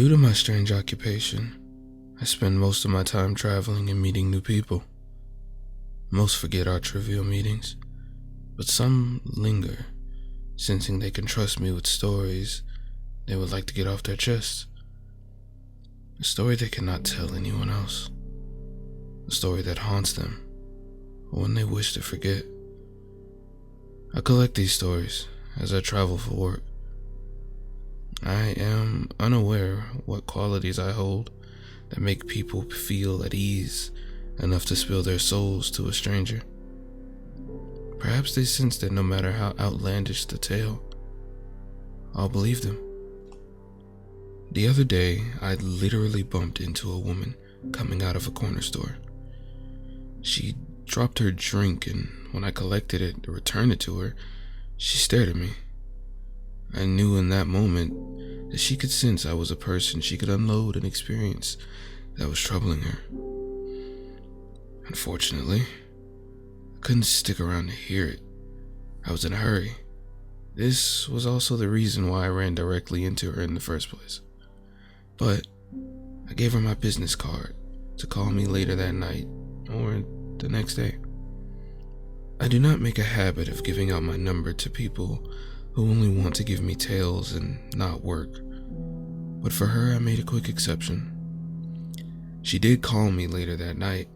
Due to my strange occupation, I spend most of my time traveling and meeting new people. Most forget our trivial meetings, but some linger, sensing they can trust me with stories they would like to get off their chests. A story they cannot tell anyone else. A story that haunts them, or one they wish to forget. I collect these stories as I travel for work. I am unaware what qualities I hold that make people feel at ease enough to spill their souls to a stranger. Perhaps they sense that no matter how outlandish the tale, I'll believe them. The other day, I literally bumped into a woman coming out of a corner store. She dropped her drink, and when I collected it to return it to her, she stared at me. I knew in that moment that she could sense I was a person she could unload an experience that was troubling her. Unfortunately, I couldn't stick around to hear it. I was in a hurry. This was also the reason why I ran directly into her in the first place. But I gave her my business card to call me later that night or the next day. I do not make a habit of giving out my number to people who only want to give me tales and not work, but for her I made a quick exception. She did call me later that night,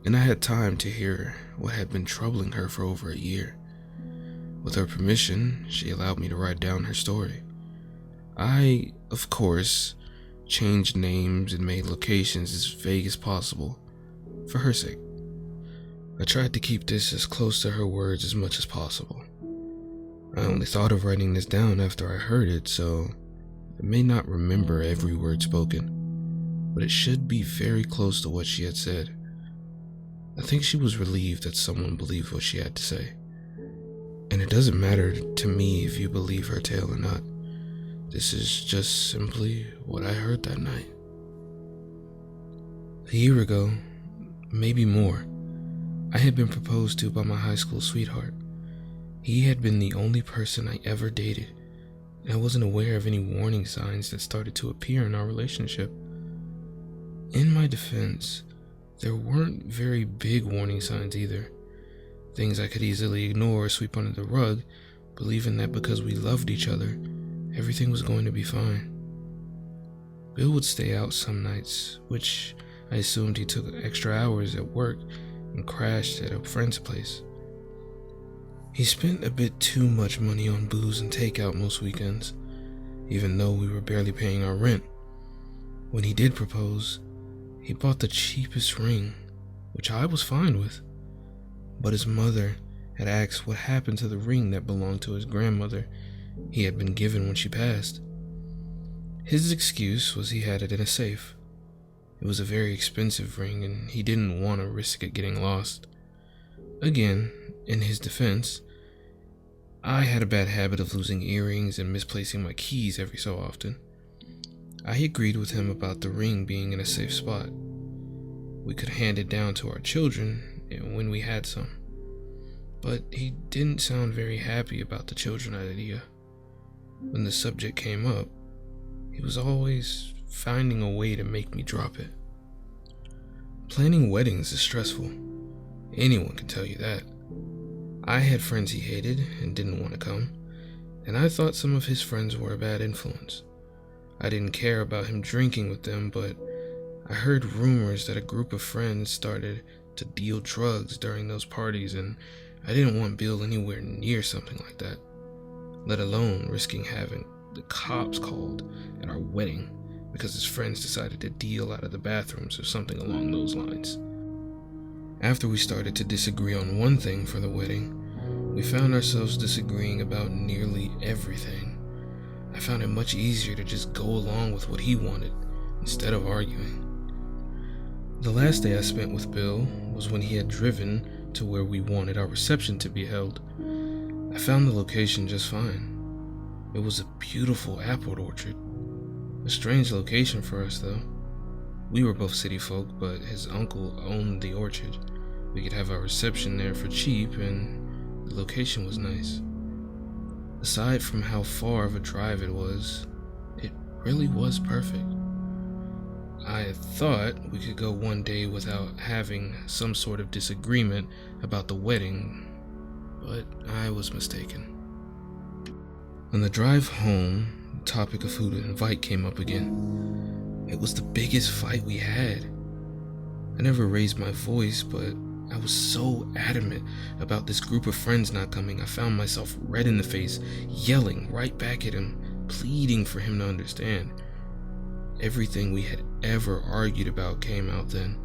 and I had time to hear what had been troubling her for over a year. With her permission, she allowed me to write down her story. I, of course, changed names and made locations as vague as possible, for her sake. I tried to keep this as close to her words as much as possible. I only thought of writing this down after I heard it, so I may not remember every word spoken, but it should be very close to what she had said. I think she was relieved that someone believed what she had to say. And it doesn't matter to me if you believe her tale or not. This is just simply what I heard that night. A year ago, maybe more, I had been proposed to by my high school sweetheart. He had been the only person I ever dated, and I wasn't aware of any warning signs that started to appear in our relationship. In my defense, there weren't very big warning signs either. Things I could easily ignore or sweep under the rug, believing that because we loved each other, everything was going to be fine. Bill would stay out some nights, which I assumed he took extra hours at work and crashed at a friend's place. He spent a bit too much money on booze and takeout most weekends, even though we were barely paying our rent. When he did propose, he bought the cheapest ring, which I was fine with. But his mother had asked what happened to the ring that belonged to his grandmother he had been given when she passed. His excuse was he had it in a safe. It was a very expensive ring and he didn't want to risk it getting lost. Again, in his defense, I had a bad habit of losing earrings and misplacing my keys every so often. I agreed with him about the ring being in a safe spot. We could hand it down to our children when we had some. But he didn't sound very happy about the children idea. When the subject came up, he was always finding a way to make me drop it. Planning weddings is stressful. Anyone can tell you that. I had friends he hated and didn't want to come, and I thought some of his friends were a bad influence. I didn't care about him drinking with them, but I heard rumors that a group of friends started to deal drugs during those parties, and I didn't want Bill anywhere near something like that, let alone risking having the cops called at our wedding because his friends decided to deal out of the bathrooms or something along those lines. After we started to disagree on one thing for the wedding, we found ourselves disagreeing about nearly everything. I found it much easier to just go along with what he wanted instead of arguing. The last day I spent with Bill was when he had driven to where we wanted our reception to be held. I found the location just fine. It was a beautiful apple orchard. A strange location for us though. We were both city folk, but his uncle owned the orchard. We could have our reception there for cheap, and the location was nice. Aside from how far of a drive it was, it really was perfect. I thought we could go one day without having some sort of disagreement about the wedding, but I was mistaken. On the drive home, the topic of who to invite came up again. It was the biggest fight we had. I never raised my voice, but I was so adamant about this group of friends not coming, I found myself red in the face, yelling right back at him, pleading for him to understand. Everything we had ever argued about came out then,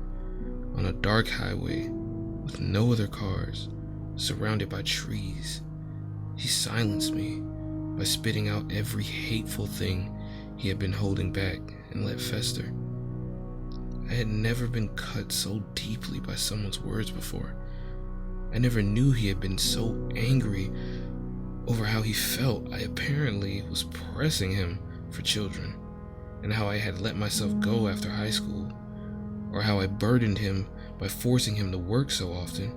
on a dark highway with no other cars, surrounded by trees. He silenced me by spitting out every hateful thing he had been holding back and let fester. I had never been cut so deeply by someone's words before. I never knew he had been so angry over how he felt I apparently was pressing him for children, and how I had let myself go after high school, or how I burdened him by forcing him to work so often,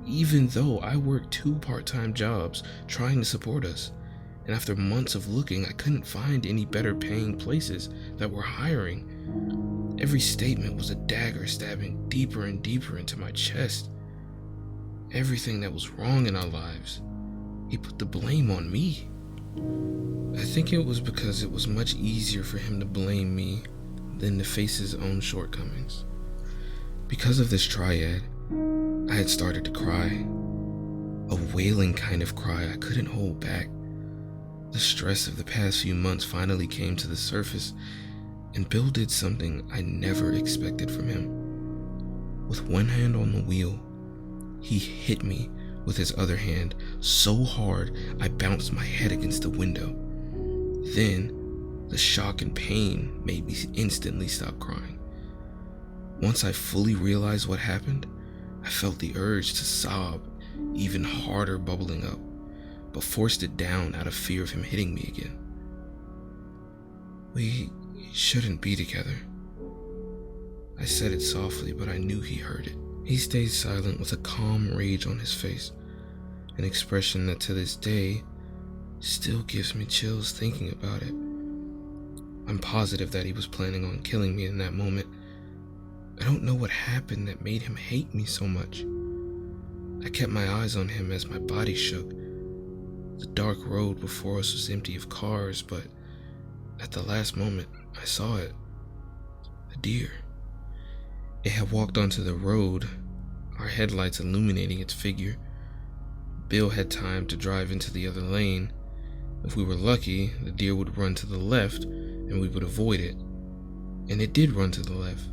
even though I worked 2 part-time jobs trying to support us, and after months of looking, I couldn't find any better paying places that were hiring. Every statement was a dagger stabbing deeper and deeper into my chest. Everything that was wrong in our lives, he put the blame on me. I think it was because it was much easier for him to blame me than to face his own shortcomings. Because of this triad, I had started to cry. A wailing kind of cry I couldn't hold back. The stress of the past few months finally came to the surface, and Bill did something I never expected from him. With one hand on the wheel, he hit me with his other hand so hard I bounced my head against the window. Then, the shock and pain made me instantly stop crying. Once I fully realized what happened, I felt the urge to sob even harder bubbling up, but forced it down out of fear of him hitting me again. We shouldn't be together. I said it softly, but I knew he heard it. He stayed silent with a calm rage on his face, an expression that to this day still gives me chills thinking about it. I'm positive that he was planning on killing me in that moment. I don't know what happened that made him hate me so much. I kept my eyes on him as my body shook. The dark road before us was empty of cars, but at the last moment, I saw it. A deer. It had walked onto the road, our headlights illuminating its figure. Bill had time to drive into the other lane. If we were lucky, the deer would run to the left and we would avoid it. And it did run to the left.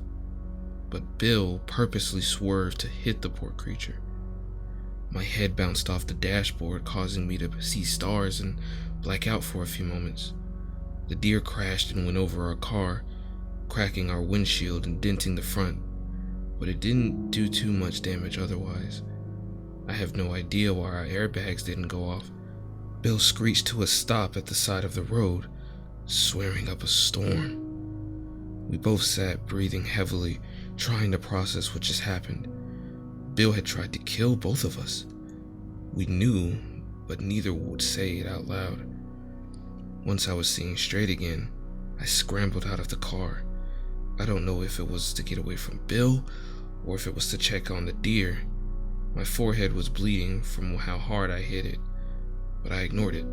But Bill purposely swerved to hit the poor creature. My head bounced off the dashboard, causing me to see stars and black out for a few moments. The deer crashed and went over our car, cracking our windshield and denting the front, but it didn't do too much damage otherwise. I have no idea why our airbags didn't go off. Bill screeched to a stop at the side of the road, swearing up a storm. We both sat breathing heavily, trying to process what just happened. Bill had tried to kill both of us. We knew, but neither would say it out loud. Once I was seeing straight again, I scrambled out of the car. I don't know if it was to get away from Bill or if it was to check on the deer. My forehead was bleeding from how hard I hit it, but I ignored it.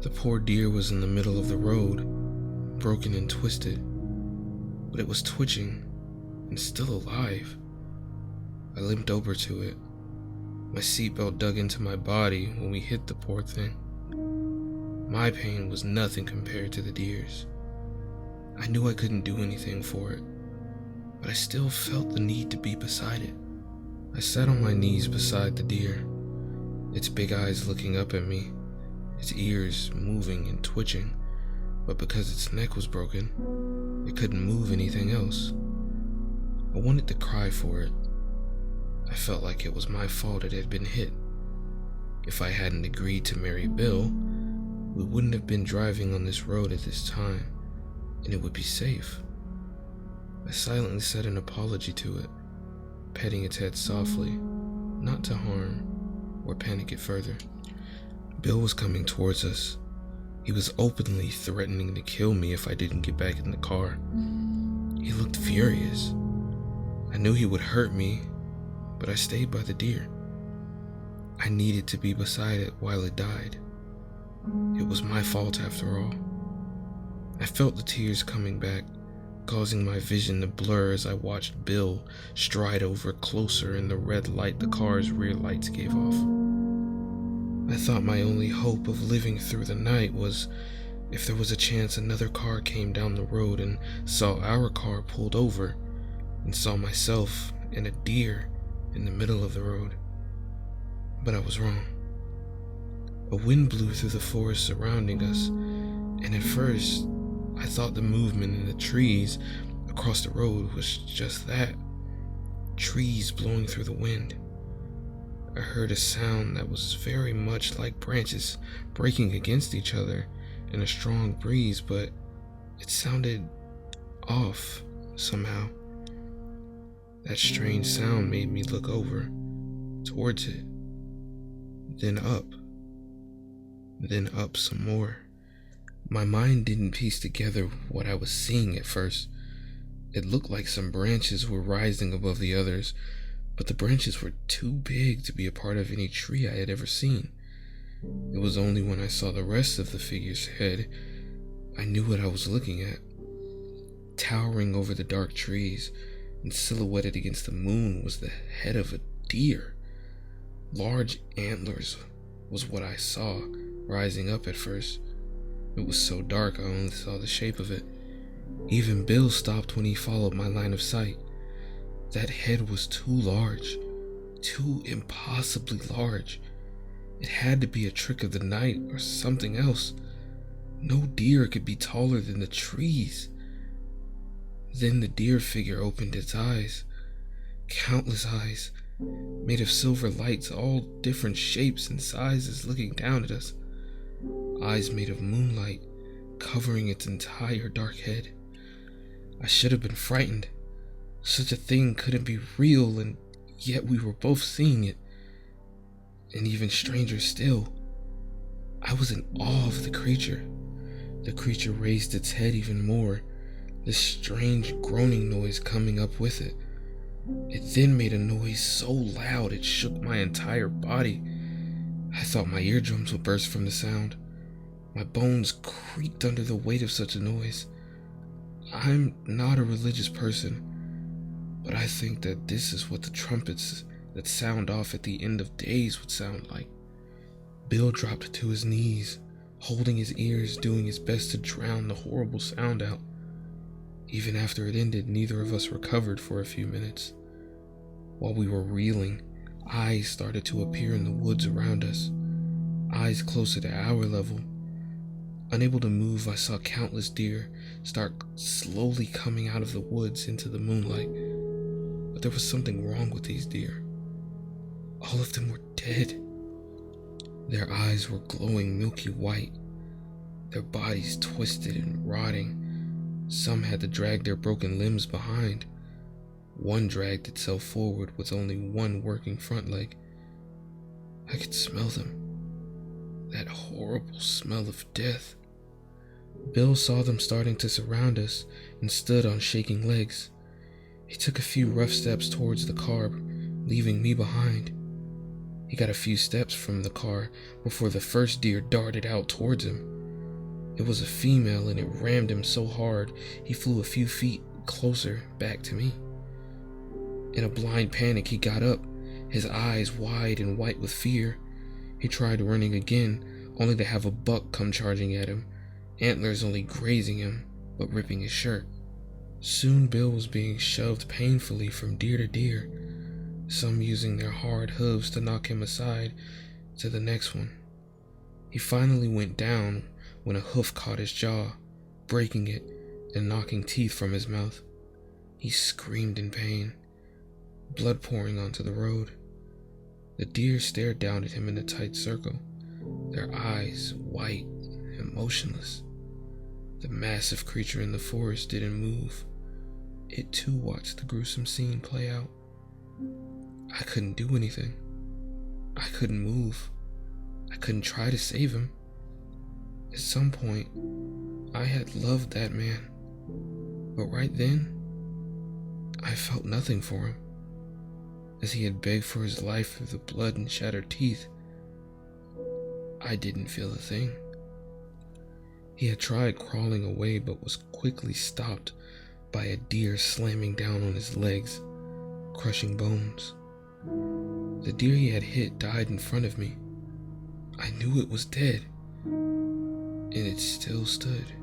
The poor deer was in the middle of the road, broken and twisted, but it was twitching and still alive. I limped over to it. My seatbelt dug into my body when we hit the poor thing. My pain was nothing compared to the deer's. I knew I couldn't do anything for it, but I still felt the need to be beside it. I sat on my knees beside the deer, its big eyes looking up at me, its ears moving and twitching, but because its neck was broken, it couldn't move anything else. I wanted to cry for it. I felt like it was my fault it had been hit. If I hadn't agreed to marry Bill, we wouldn't have been driving on this road at this time, and it would be safe. I silently said an apology to it, petting its head softly, not to harm or panic it further. Bill was coming towards us. He was openly threatening to kill me if I didn't get back in the car. He looked furious. I knew he would hurt me, but I stayed by the deer. I needed to be beside it while it died. It was my fault after all. I felt the tears coming back, causing my vision to blur as I watched Bill stride over closer in the red light the car's rear lights gave off. I thought my only hope of living through the night was if there was a chance another car came down the road and saw our car pulled over and saw myself and a deer in the middle of the road. But I was wrong. A wind blew through the forest surrounding us, and at first, I thought the movement in the trees across the road was just that. Trees blowing through the wind. I heard a sound that was very much like branches breaking against each other in a strong breeze, but it sounded off somehow. That strange sound made me look over, towards it, then up some more. My mind didn't piece together what I was seeing at first. It looked like some branches were rising above the others, but the branches were too big to be a part of any tree I had ever seen. It was only when I saw the rest of the figure's head I knew what I was looking at. Towering over the dark trees and silhouetted against the moon was the head of a deer. Large antlers was what I saw rising up at first. It was so dark I only saw the shape of it. Even Bill stopped when he followed my line of sight. That head was too large, too impossibly large. It had to be a trick of the night or something else. No deer could be taller than the trees. Then the deer figure opened its eyes. Countless eyes, made of silver lights, all different shapes and sizes, looking down at us. Eyes made of moonlight, covering its entire dark head. I should have been frightened. Such a thing couldn't be real, and yet we were both seeing it. And even stranger still, I was in awe of the creature. The creature raised its head even more, this strange groaning noise coming up with it. It then made a noise so loud it shook my entire body. I thought my eardrums would burst from the sound. My bones creaked under the weight of such a noise. I'm not a religious person, but I think that this is what the trumpets that sound off at the end of days would sound like. Bill dropped to his knees, holding his ears, doing his best to drown the horrible sound out. Even after it ended, neither of us recovered for a few minutes. While we were reeling, eyes started to appear in the woods around us, eyes closer to our level. Unable to move, I saw countless deer start slowly coming out of the woods into the moonlight. But there was something wrong with these deer. All of them were dead. Their eyes were glowing milky white, their bodies twisted and rotting. Some had to drag their broken limbs behind. One dragged itself forward with only one working front leg. I could smell them. That horrible smell of death. Bill saw them starting to surround us and stood on shaking legs. He took a few rough steps towards the car, leaving me behind. He got a few steps from the car before the first deer darted out towards him. It was a female and it rammed him so hard he flew a few feet closer back to me. In a blind panic, he got up, his eyes wide and white with fear. He tried running again, only to have a buck come charging at him, antlers only grazing him, but ripping his shirt. Soon Bill was being shoved painfully from deer to deer, some using their hard hooves to knock him aside to the next one. He finally went down when a hoof caught his jaw, breaking it and knocking teeth from his mouth. He screamed in pain, blood pouring onto the road. The deer stared down at him in a tight circle, their eyes white and motionless. The massive creature in the forest didn't move. It too watched the gruesome scene play out. I couldn't do anything. I couldn't move. I couldn't try to save him. At some point, I had loved that man, but right then, I felt nothing for him. As he had begged for his life through the blood and shattered teeth, I didn't feel a thing. He had tried crawling away but was quickly stopped by a deer slamming down on his legs, crushing bones. The deer he had hit died in front of me. I knew it was dead, and it still stood.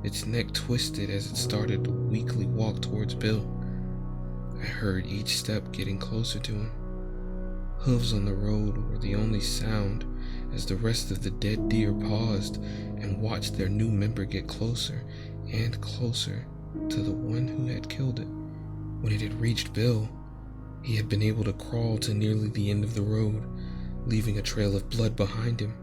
Its neck twisted as it started to weakly walk towards Bill. I heard each step getting closer to him. Hooves on the road were the only sound as the rest of the dead deer paused and watched their new member get closer and closer to the one who had killed it. When it had reached Bill, he had been able to crawl to nearly the end of the road, leaving a trail of blood behind him.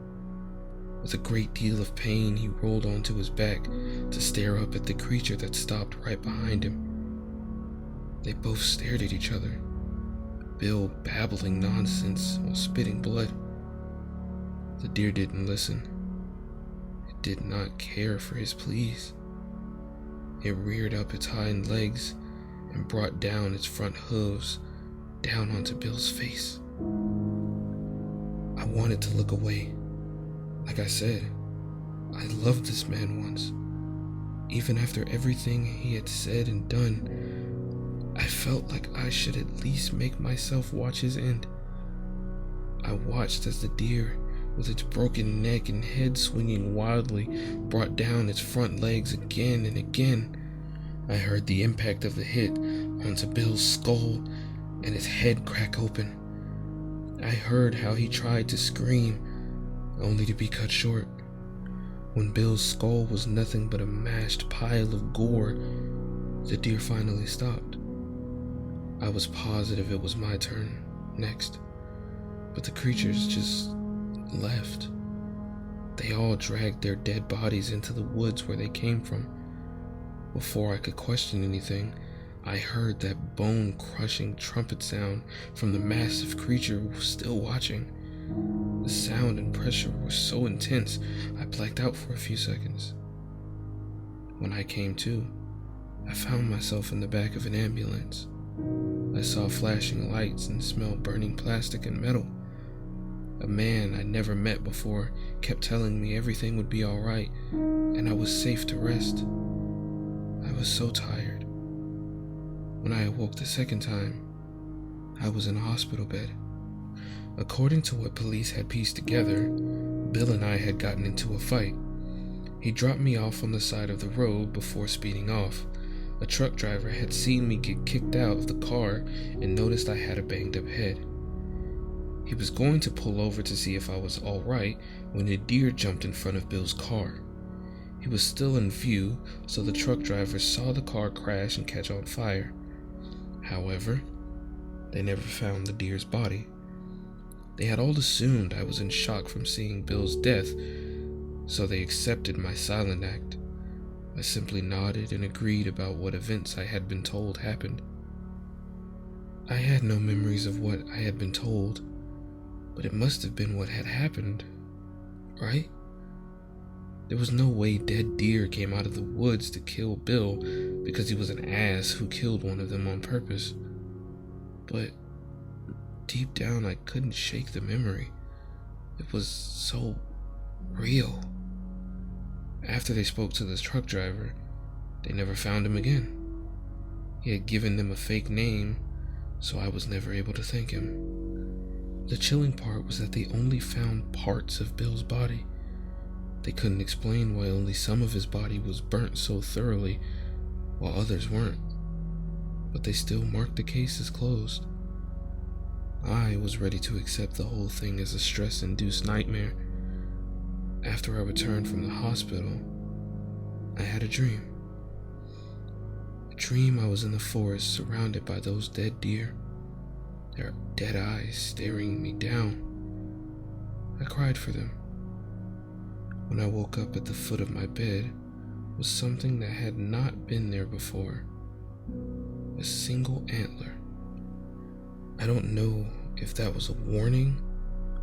With a great deal of pain, he rolled onto his back to stare up at the creature that stopped right behind him. They both stared at each other, Bill babbling nonsense while spitting blood. The deer didn't listen. It did not care for his pleas. It reared up its hind legs and brought down its front hooves down onto Bill's face. I wanted to look away. Like I said, I loved this man once. Even after everything he had said and done, I felt like I should at least make myself watch his end. I watched as the deer, with its broken neck and head swinging wildly, brought down its front legs again and again. I heard the impact of the hit onto Bill's skull and his head crack open. I heard how he tried to scream, only to be cut short. When Bill's skull was nothing but a mashed pile of gore, the deer finally stopped. I was positive it was my turn next, but the creatures just left. They all dragged their dead bodies into the woods where they came from. Before I could question anything, I heard that bone-crushing trumpet sound from the massive creature who was still watching. The sound and pressure were so intense, I blacked out for a few seconds. When I came to, I found myself in the back of an ambulance. I saw flashing lights and smelled burning plastic and metal. A man I'd never met before kept telling me everything would be alright and I was safe to rest. I was so tired. When I awoke the second time, I was in a hospital bed. According to what police had pieced together, Bill and I had gotten into a fight. He dropped me off on the side of the road before speeding off. A truck driver had seen me get kicked out of the car and noticed I had a banged up head. He was going to pull over to see if I was alright when a deer jumped in front of Bill's car. He was still in view, so the truck driver saw the car crash and catch on fire. However, they never found the deer's body. They had all assumed I was in shock from seeing Bill's death, so they accepted my silent act. I simply nodded and agreed about what events I had been told happened. I had no memories of what I had been told, but it must have been what had happened, right? There was no way dead deer came out of the woods to kill Bill because he was an ass who killed one of them on purpose. But deep down, I couldn't shake the memory. It was so real. After they spoke to the truck driver, they never found him again. He had given them a fake name, so I was never able to thank him. The chilling part was that they only found parts of Bill's body. They couldn't explain why only some of his body was burnt so thoroughly, while others weren't. But they still marked the case as closed. I was ready to accept the whole thing as a stress-induced nightmare. After I returned from the hospital, I had a dream. A dream I was in the forest surrounded by those dead deer, their dead eyes staring me down. I cried for them. When I woke up at the foot of my bed was something that had not been there before. A single antler. I don't know if that was a warning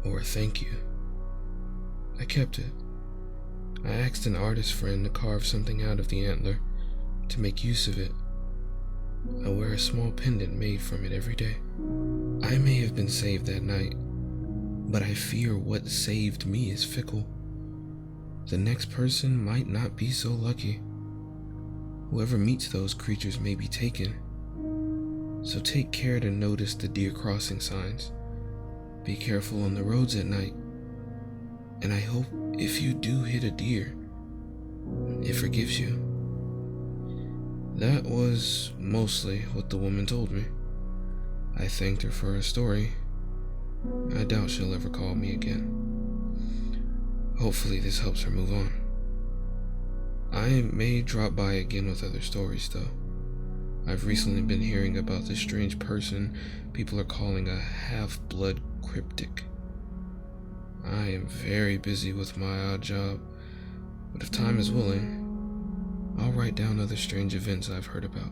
or a thank you. I kept it, I asked an artist friend to carve something out of the antler to make use of it. I wear a small pendant made from it every day. I may have been saved that night, but I fear what saved me is fickle. The next person might not be so lucky. Whoever meets those creatures may be taken. So take care to notice the deer crossing signs. Be careful on the roads at night. And I hope if you do hit a deer, it forgives you. That was mostly what the woman told me. I thanked her for her story. I doubt she'll ever call me again. Hopefully this helps her move on. I may drop by again with other stories though. I've recently been hearing about this strange person people are calling a half-blood cryptic. I am very busy with my odd job, but if time is willing, I'll write down other strange events I've heard about.